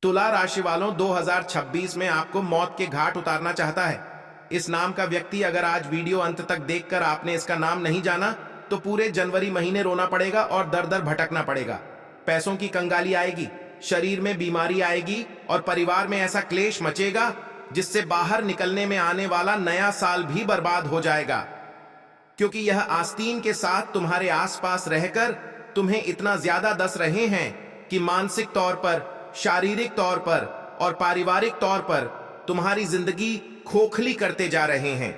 तुला राशि वालों, 2026 में आपको मौत के घाट उतारना चाहता है। इस नाम का व्यक्ति अगर आज वीडियो अंत तक देखकर आपने इसका नाम नहीं जाना तो पूरे जनवरी महीने रोना पड़ेगा और दर दर भटकना पड़ेगा। पैसों की कंगाली आएगी, शरीर में बीमारी आएगी और परिवार में ऐसा क्लेश मचेगा जिससे बाहर निकलने में आने वाला नया साल भी बर्बाद हो जाएगा। क्योंकि यह आस्तीन के साथ तुम्हारे आसपास रहकर तुम्हें इतना ज्यादा डस रहे हैं कि मानसिक तौर पर, शारीरिक तौर पर और पारिवारिक तौर पर तुम्हारी जिंदगी खोखली करते जा रहे हैं।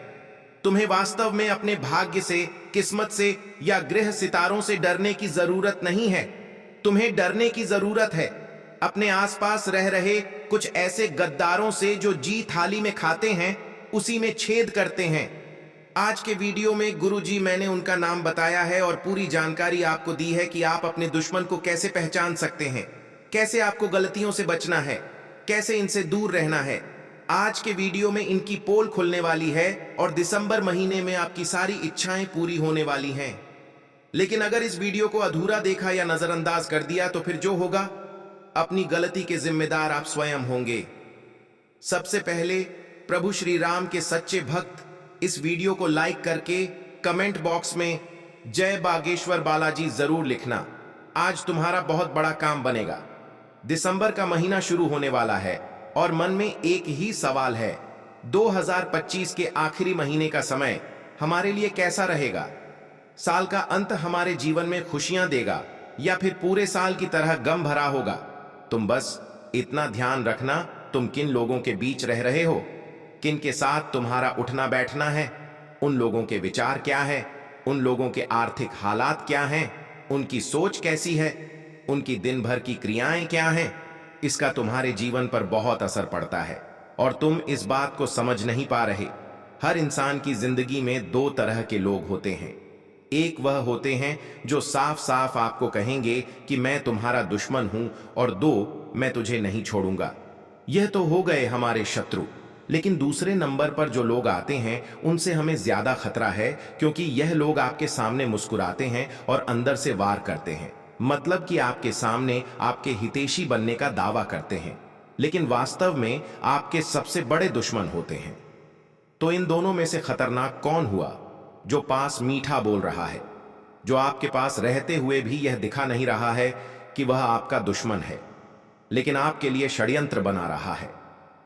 तुम्हें वास्तव में अपने भाग्य से, किस्मत से या ग्रह सितारों से डरने की जरूरत नहीं है। तुम्हें डरने की जरूरत है अपने आसपास रह रहे कुछ ऐसे गद्दारों से जो जी थाली में खाते हैं उसी में छेद करते हैं। आज के वीडियो में गुरुजी मैंने उनका नाम बताया है और पूरी जानकारी आपको दी है कि आप अपने दुश्मन को कैसे पहचान सकते हैं, कैसे आपको गलतियों से बचना है, कैसे इनसे दूर रहना है। आज के वीडियो में इनकी पोल खुलने वाली है और दिसंबर महीने में आपकी सारी इच्छाएं पूरी होने वाली हैं। लेकिन अगर इस वीडियो को अधूरा देखा या नजरअंदाज कर दिया तो फिर जो होगा, अपनी गलती के जिम्मेदार आप स्वयं होंगे। सबसे पहले प्रभु श्री राम के सच्चे भक्त इस वीडियो को लाइक करके कमेंट बॉक्स में जय बागेश्वर बालाजी जरूर लिखना। आज तुम्हारा बहुत बड़ा काम बनेगा। दिसंबर का महीना शुरू होने वाला है और मन में एक ही सवाल है, 2025 के आखिरी महीने का समय हमारे लिए कैसा रहेगा? साल का अंत हमारे जीवन में खुशियां देगा या फिर पूरे साल की तरह गम भरा होगा? तुम बस इतना ध्यान रखना, तुम किन लोगों के बीच रह रहे हो, किन के साथ तुम्हारा उठना बैठना है, उन लोगों के विचार क्या है, उन लोगों के आर्थिक हालात क्या हैं, उनकी सोच कैसी है, उनकी दिन भर की क्रियाएं क्या हैं। इसका तुम्हारे जीवन पर बहुत असर पड़ता है और तुम इस बात को समझ नहीं पा रहे। हर इंसान की जिंदगी में दो तरह के लोग होते हैं। एक वह होते हैं जो साफ साफ आपको कहेंगे कि मैं तुम्हारा दुश्मन हूं, और दो, मैं तुझे नहीं छोड़ूंगा। यह तो हो गए हमारे शत्रु। लेकिन दूसरे नंबर पर जो लोग आते हैं उनसे हमें ज्यादा खतरा है, क्योंकि यह लोग आपके सामने मुस्कुराते हैं और अंदर से वार करते हैं। मतलब कि आपके सामने आपके हितैषी बनने का दावा करते हैं, लेकिन वास्तव में आपके सबसे बड़े दुश्मन होते हैं। तो इन दोनों में से खतरनाक कौन हुआ? जो पास मीठा बोल रहा है, जो आपके पास रहते हुए भी यह दिखा नहीं रहा है कि वह आपका दुश्मन है, लेकिन आपके लिए षड्यंत्र बना रहा है।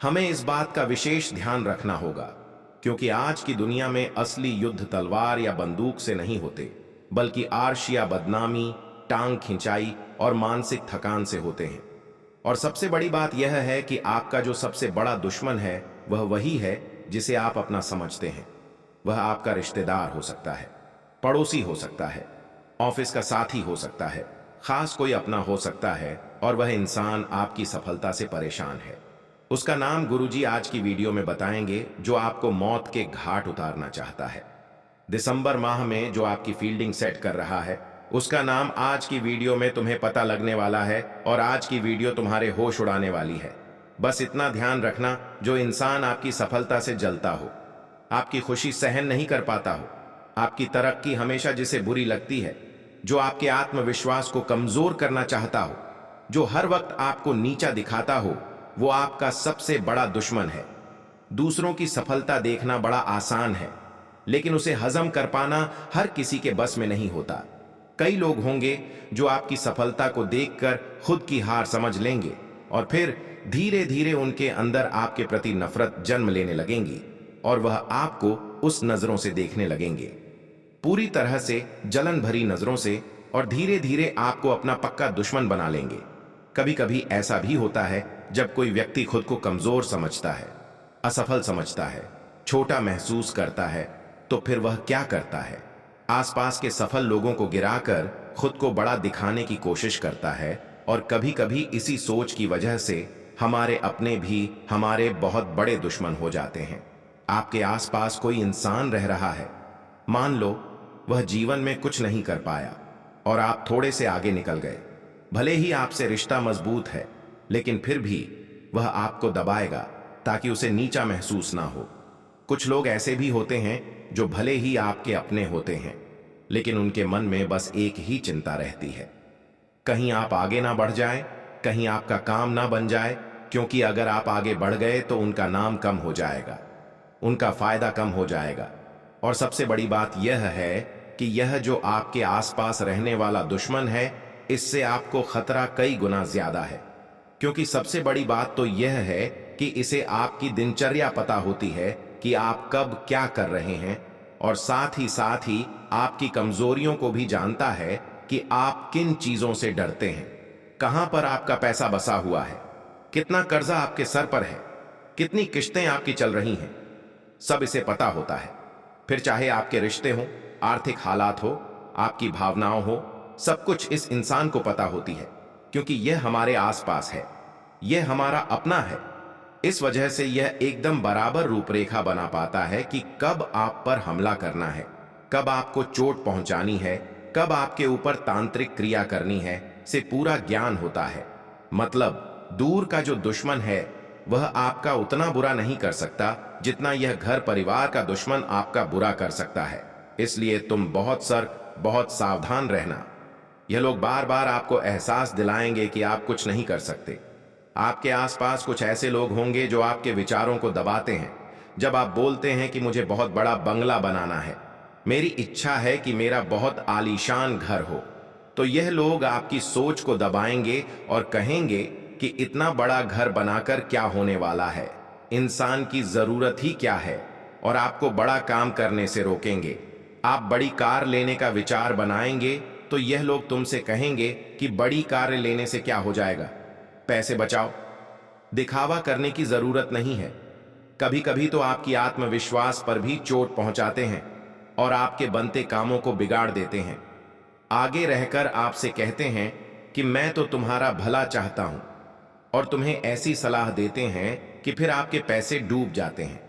हमें इस बात का विशेष ध्यान रखना होगा, क्योंकि आज की दुनिया में असली युद्ध तलवार या बंदूक से नहीं होते, बल्कि आर्श या बदनामी, टांग खिंचाई और मानसिक थकान से होते हैं। और सबसे बड़ी बात यह है कि आपका जो सबसे बड़ा दुश्मन है वह वही है जिसे आप अपना समझते हैं। वह आपका रिश्तेदार हो सकता है, पड़ोसी हो सकता है, ऑफिस का साथी हो सकता है, खास कोई अपना हो सकता है, और वह इंसान आपकी सफलता से परेशान है। उसका नाम गुरुजी आज की वीडियो में बताएंगे, जो आपको मौत के घाट उतारना चाहता है। दिसंबर माह में जो आपकी फील्डिंग सेट कर रहा है, उसका नाम आज की वीडियो में तुम्हें पता लगने वाला है, और आज की वीडियो तुम्हारे होश उड़ाने वाली है। बस इतना ध्यान रखना, जो इंसान आपकी सफलता से जलता हो, आपकी खुशी सहन नहीं कर पाता हो, आपकी तरक्की हमेशा जिसे बुरी लगती है, जो आपके आत्मविश्वास को कमजोर करना चाहता हो, जो हर वक्त आपको नीचा दिखाता हो, वो आपका सबसे बड़ा दुश्मन है। दूसरों की सफलता देखना बड़ा आसान है, लेकिन उसे हजम कर पाना हर किसी के बस में नहीं होता। कई लोग होंगे जो आपकी सफलता को देखकर खुद की हार समझ लेंगे और फिर धीरे धीरे उनके अंदर आपके प्रति नफरत जन्म लेने लगेंगी, और वह आपको उस नजरों से देखने लगेंगे, पूरी तरह से जलन भरी नजरों से, और धीरे धीरे आपको अपना पक्का दुश्मन बना लेंगे। कभी कभी ऐसा भी होता है जब कोई व्यक्ति खुद को कमजोर समझता है, असफल समझता है, छोटा महसूस करता है, तो फिर वह क्या करता है? आसपास के सफल लोगों को गिराकर खुद को बड़ा दिखाने की कोशिश करता है, और कभी कभी इसी सोच की वजह से हमारे अपने भी हमारे बहुत बड़े दुश्मन हो जाते हैं। आपके आसपास कोई इंसान रह रहा है, मान लो वह जीवन में कुछ नहीं कर पाया और आप थोड़े से आगे निकल गए। भले ही आपसे रिश्ता मजबूत है, लेकिन फिर भी वह आपको दबाएगा ताकि उसे नीचा महसूस ना हो। कुछ लोग ऐसे भी होते हैं जो भले ही आपके अपने होते हैं, लेकिन उनके मन में बस एक ही चिंता रहती है, कहीं आप आगे ना बढ़ जाएं, कहीं आपका काम ना बन जाए, क्योंकि अगर आप आगे बढ़ गए तो उनका नाम कम हो जाएगा, उनका फायदा कम हो जाएगा। और सबसे बड़ी बात यह है कि यह जो आपके आसपास रहने वाला दुश्मन है, इससे आपको खतरा कई गुना ज्यादा है। क्योंकि सबसे बड़ी बात तो यह है कि इसे आपकी दिनचर्या पता होती है कि आप कब क्या कर रहे हैं, और साथ ही आपकी कमजोरियों को भी जानता है कि आप किन चीजों से डरते हैं, कहां पर आपका पैसा बसा हुआ है, कितना कर्जा आपके सर पर है, कितनी किश्तें आपकी चल रही हैं। सब इसे पता होता है। फिर चाहे आपके रिश्ते हों, आर्थिक हालात हो, आपकी भावनाओं हो, सब कुछ इस इंसान को पता होती है, क्योंकि यह हमारे आसपास है, यह हमारा अपना है। इस वजह से यह एकदम बराबर रूपरेखा बना पाता है कि कब आप पर हमला करना है, कब आपको चोट पहुंचानी है, कब आपके ऊपर तांत्रिक क्रिया करनी है, से पूरा ज्ञान होता है। मतलब दूर का जो दुश्मन है वह आपका उतना बुरा नहीं कर सकता जितना यह घर परिवार का दुश्मन आपका बुरा कर सकता है। इसलिए तुम बहुत सतर्क, बहुत सावधान रहना। यह लोग बार बार आपको एहसास दिलाएंगे कि आप कुछ नहीं कर सकते। आपके आसपास कुछ ऐसे लोग होंगे जो आपके विचारों को दबाते हैं। जब आप बोलते हैं कि मुझे बहुत बड़ा बंगला बनाना है, मेरी इच्छा है कि मेरा बहुत आलीशान घर हो, तो यह लोग आपकी सोच को दबाएंगे और कहेंगे कि इतना बड़ा घर बनाकर क्या होने वाला है, इंसान की जरूरत ही क्या है, और आपको बड़ा काम करने से रोकेंगे। आप बड़ी कार लेने का विचार बनाएंगे तो यह लोग तुमसे कहेंगे कि बड़ी कार लेने से क्या हो जाएगा, पैसे बचाओ, दिखावा करने की जरूरत नहीं है। कभी कभी तो आपकी आत्मविश्वास पर भी चोट पहुंचाते हैं और आपके बनते कामों को बिगाड़ देते हैं। आगे रहकर आपसे कहते हैं कि मैं तो तुम्हारा भला चाहता हूं, और तुम्हें ऐसी सलाह देते हैं कि फिर आपके पैसे डूब जाते हैं,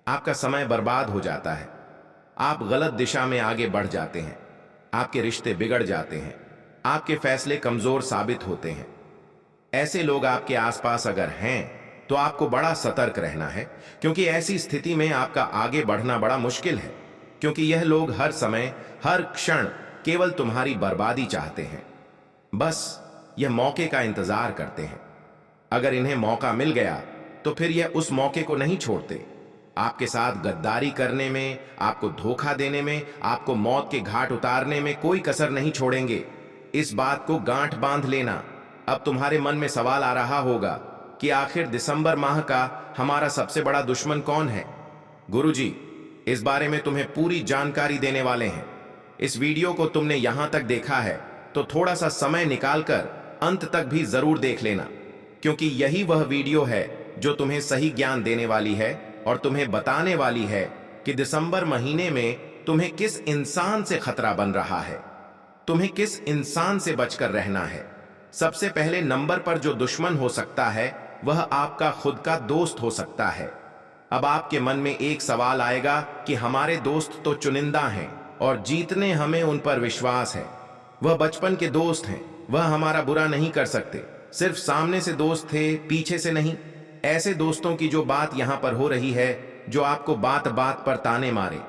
आपका समय बर्बाद हो जाता है, आप गलत दिशा में आगे बढ़ जाते हैं, आपके रिश्ते बिगड़ जाते हैं, आपके फैसले कमजोर साबित होते हैं। ऐसे लोग आपके आसपास अगर हैं तो आपको बड़ा सतर्क रहना है, क्योंकि ऐसी स्थिति में आपका आगे बढ़ना बड़ा मुश्किल है, क्योंकि यह लोग हर समय हर क्षण केवल तुम्हारी बर्बादी चाहते हैं। बस यह मौके का इंतजार करते हैं। अगर इन्हें मौका मिल गया तो फिर यह उस मौके को नहीं छोड़ते। आपके साथ गद्दारी करने में, आपको धोखा देने में, आपको मौत के घाट उतारने में कोई कसर नहीं छोड़ेंगे। इस बात को गांठ बांध लेना। अब तुम्हारे मन में सवाल आ रहा होगा कि आखिर दिसंबर माह का हमारा सबसे बड़ा दुश्मन कौन है? गुरुजी, इस बारे में तुम्हें पूरी जानकारी देने वाले हैं। इस वीडियो को तुमने यहां तक देखा है तो थोड़ा सा समय निकालकर अंत तक भी जरूर देख लेना, क्योंकि यही वह वीडियो है जो तुम्हें सही ज्ञान देने वाली है और तुम्हें बताने वाली है कि दिसंबर महीने में तुम्हें किस इंसान से खतरा बन रहा है, तुम्हें किस इंसान से बचकर रहना है। सबसे पहले नंबर पर जो दुश्मन हो सकता है वह आपका खुद का दोस्त हो सकता है। अब आपके मन में एक सवाल आएगा कि हमारे दोस्त तो चुनिंदा हैं और जीतने हमें उन पर विश्वास है, वह बचपन के दोस्त हैं, वह हमारा बुरा नहीं कर सकते, सिर्फ सामने से दोस्त थे, पीछे से नहीं। ऐसे दोस्तों की जो बात यहां पर हो रही है, जो आपको बात बात पर ताने मारे,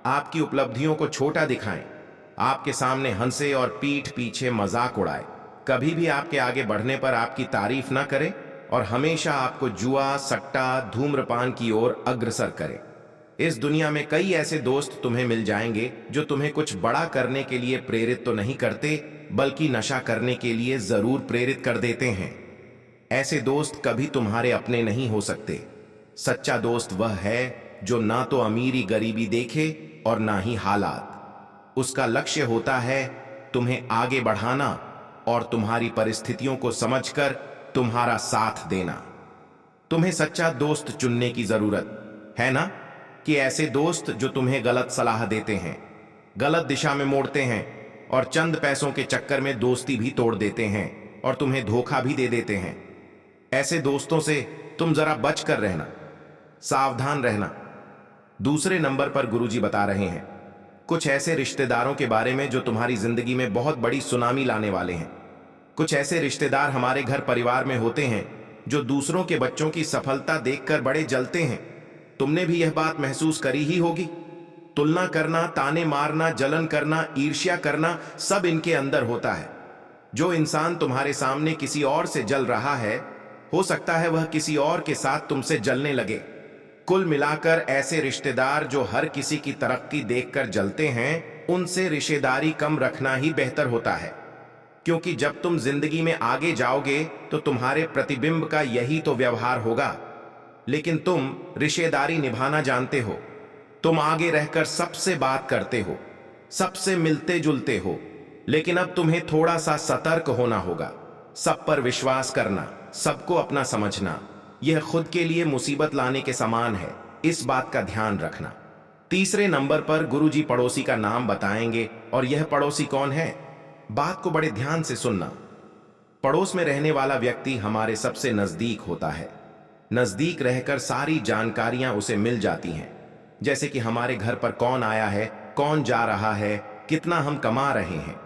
आपकी उपलब्धियों को छोटा दिखाएं, आपके सामने हंसे और पीठ पीछे मजाक उड़ाए, कभी भी आपके आगे बढ़ने पर आपकी तारीफ ना करे और हमेशा आपको जुआ, सट्टा, धूम्रपान की ओर अग्रसर करे। इस दुनिया में कई ऐसे दोस्त तुम्हें मिल जाएंगे जो तुम्हें कुछ बड़ा करने के लिए प्रेरित तो नहीं करते, बल्कि नशा करने के लिए जरूर प्रेरित कर देते हैं। ऐसे दोस्त कभी तुम्हारे अपने नहीं हो सकते। सच्चा दोस्त वह है जो ना तो अमीरी गरीबी देखे और ना ही हालात। उसका लक्ष्य होता है तुम्हें आगे बढ़ाना और तुम्हारी परिस्थितियों को समझकर तुम्हारा साथ देना। तुम्हें सच्चा दोस्त चुनने की जरूरत है ना, कि ऐसे दोस्त जो तुम्हें गलत सलाह देते हैं, गलत दिशा में मोड़ते हैं और चंद पैसों के चक्कर में दोस्ती भी तोड़ देते हैं और तुम्हें धोखा भी दे देते हैं। ऐसे दोस्तों से तुम जरा बच कर रहना, सावधान रहना। दूसरे नंबर पर गुरुजी बता रहे हैं कुछ ऐसे रिश्तेदारों के बारे में जो तुम्हारी जिंदगी में बहुत बड़ी सुनामी लाने वाले हैं। कुछ ऐसे रिश्तेदार हमारे घर परिवार में होते हैं जो दूसरों के बच्चों की सफलता देखकर बड़े जलते हैं। तुमने भी यह बात महसूस करी ही होगी। तुलना करना, ताने मारना, जलन करना, ईर्ष्या करना, सब इनके अंदर होता है। जो इंसान तुम्हारे सामने किसी और से जल रहा है, हो सकता है वह किसी और के साथ तुमसे जलने लगे। कुल मिलाकर ऐसे रिश्तेदार जो हर किसी की तरक्की देखकर जलते हैं, उनसे रिश्तेदारी कम रखना ही बेहतर होता है। क्योंकि जब तुम जिंदगी में आगे जाओगे तो तुम्हारे प्रतिबिंब का यही तो व्यवहार होगा। लेकिन तुम रिश्तेदारी निभाना जानते हो। तुम आगे रहकर सबसे बात करते हो, सबसे मिलते जुलते हो, लेकिन अब तुम्हें थोड़ा सा सतर्क होना होगा। सब पर विश्वास करना, सबको अपना समझना, यह खुद के लिए मुसीबत लाने के समान है। इस बात का ध्यान रखना। तीसरे नंबर पर गुरुजी पड़ोसी का नाम बताएंगे, और यह पड़ोसी कौन है? बात को बड़े ध्यान से सुनना। पड़ोस में रहने वाला व्यक्ति हमारे सबसे नजदीक होता है। नजदीक रहकर सारी जानकारियां उसे मिल जाती हैं, जैसे कि हमारे घर पर कौन आया है, कौन जा रहा है, कितना हम कमा रहे हैं।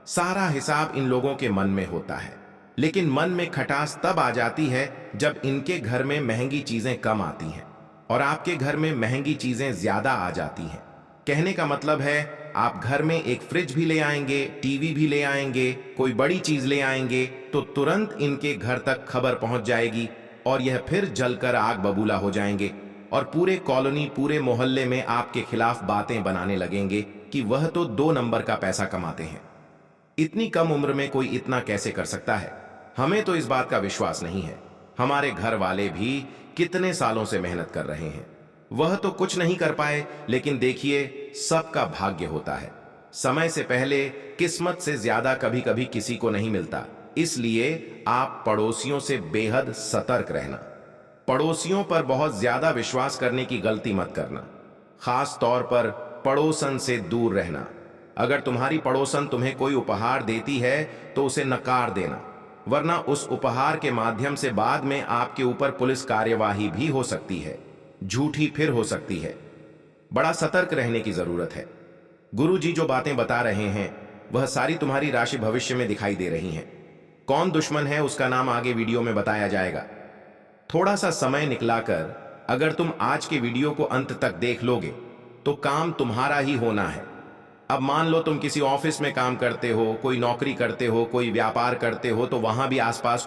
सारा हिसाब इन लोगों के मन में होता है। लेकिन मन में खटास तब आ जाती है जब इनके घर में महंगी चीजें कम आती हैं और आपके घर में महंगी चीजें ज्यादा आ जाती हैं। कहने का मतलब है, आप घर में एक फ्रिज भी ले आएंगे, टीवी भी ले आएंगे, कोई बड़ी चीज ले आएंगे, तो तुरंत इनके घर तक खबर पहुंच जाएगी और यह फिर जलकर आग बबूला हो जाएंगे और पूरे कॉलोनी, पूरे मोहल्ले में आपके खिलाफ बातें बनाने लगेंगे कि वह तो 2 नंबर का पैसा कमाते हैं। इतनी कम उम्र में कोई इतना कैसे कर सकता है? हमें तो इस बात का विश्वास नहीं है। हमारे घर वाले भी कितने सालों से मेहनत कर रहे हैं, वह तो कुछ नहीं कर पाए। लेकिन देखिए, सबका भाग्य होता है। समय से पहले किस्मत से ज्यादा कभी कभी किसी को नहीं मिलता। इसलिए आप पड़ोसियों से बेहद सतर्क रहना। पड़ोसियों पर बहुत ज्यादा विश्वास करने की गलती मत करना। खास तौर पर पड़ोसन से दूर रहना। अगर तुम्हारी पड़ोसन तुम्हें कोई उपहार देती है तो उसे नकार देना, वरना उस उपहार के माध्यम से बाद में आपके ऊपर पुलिस कार्यवाही भी हो सकती है, झूठी फिर हो सकती है। बड़ा सतर्क रहने की जरूरत है। गुरुजी जो बातें बता रहे हैं वह सारी तुम्हारी राशि भविष्य में दिखाई दे रही हैं। कौन दुश्मन है उसका नाम आगे वीडियो में बताया जाएगा। थोड़ा सा समय निकलाकर अगर तुम आज के वीडियो को अंत तक देख लोगे तो काम तुम्हारा ही होना है। अब मान लो तुम किसी ऑफिस में काम करते हो, कोई नौकरी करते हो, कोई व्यापार करते हो, तो वहां भी आसपास